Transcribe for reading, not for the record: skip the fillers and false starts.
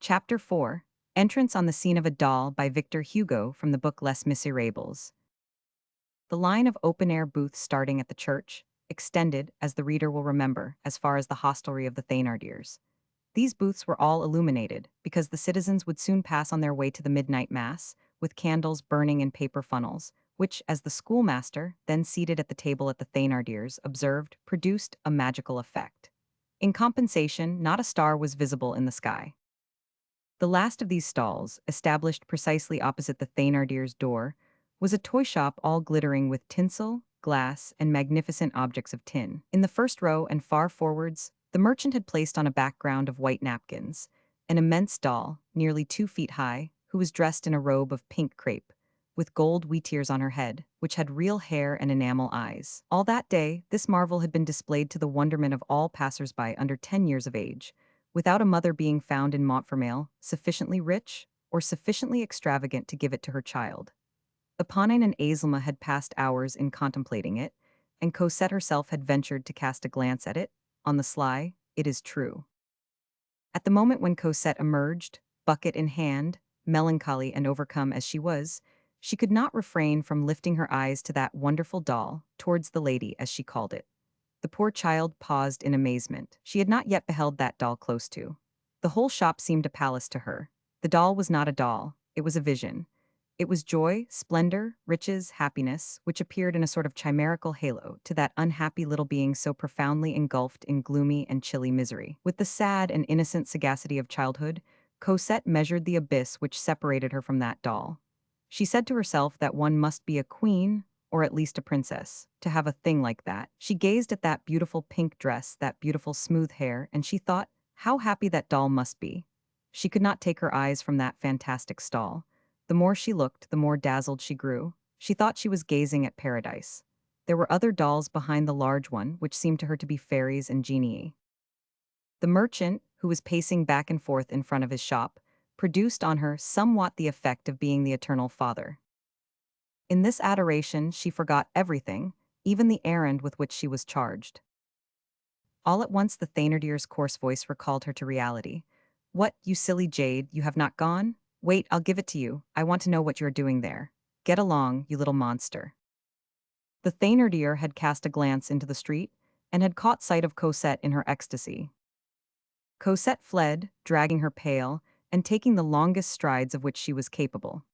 Chapter 4. Entrance on the Scene of a Doll by Victor Hugo from the book Les Miserables. The line of open-air booths starting at the church extended, as the reader will remember, as far as the hostelry of the Thénardiers. These booths were all illuminated, because the citizens would soon pass on their way to the midnight mass, with candles burning in paper funnels, which, as the schoolmaster, then seated at the table at the Thénardiers, observed, produced a magical effect. In compensation, not a star was visible in the sky. The last of these stalls, established precisely opposite the Thénardier's door, was a toy shop all glittering with tinsel, glass, and magnificent objects of tin. In the first row and far forwards, the merchant had placed on a background of white napkins an immense doll, nearly 2 feet high, who was dressed in a robe of pink crepe, with gold wheatears on her head, which had real hair and enamel eyes. All that day, this marvel had been displayed to the wonderment of all passers-by under 10 years of age, without a mother being found in Montfermeil sufficiently rich or sufficiently extravagant to give it to her child. Eponine and Azelma had passed hours in contemplating it, and Cosette herself had ventured to cast a glance at it, on the sly, it is true. At the moment when Cosette emerged, bucket in hand, melancholy and overcome as she was, she could not refrain from lifting her eyes to that wonderful doll, towards the lady, as she called it. The poor child paused in amazement. She had not yet beheld that doll close to. The whole shop seemed a palace to her. The doll was not a doll, it was a vision. It was joy, splendor, riches, happiness, which appeared in a sort of chimerical halo to that unhappy little being so profoundly engulfed in gloomy and chilly misery. With the sad and innocent sagacity of childhood, Cosette measured the abyss which separated her from that doll. She said to herself that one must be a queen, or at least a princess, to have a thing like that. She gazed at that beautiful pink dress, that beautiful smooth hair, and she thought, how happy that doll must be. She could not take her eyes from that fantastic stall. The more she looked, the more dazzled she grew. She thought she was gazing at paradise. There were other dolls behind the large one, which seemed to her to be fairies and genii. The merchant, who was pacing back and forth in front of his shop, produced on her somewhat the effect of being the eternal father. In this adoration, she forgot everything, even the errand with which she was charged. All at once the Thénardier's coarse voice recalled her to reality. "What, you silly jade, you have not gone? Wait, I'll give it to you. I want to know what you are doing there. Get along, you little monster." The Thénardier had cast a glance into the street, and had caught sight of Cosette in her ecstasy. Cosette fled, dragging her pail, and taking the longest strides of which she was capable.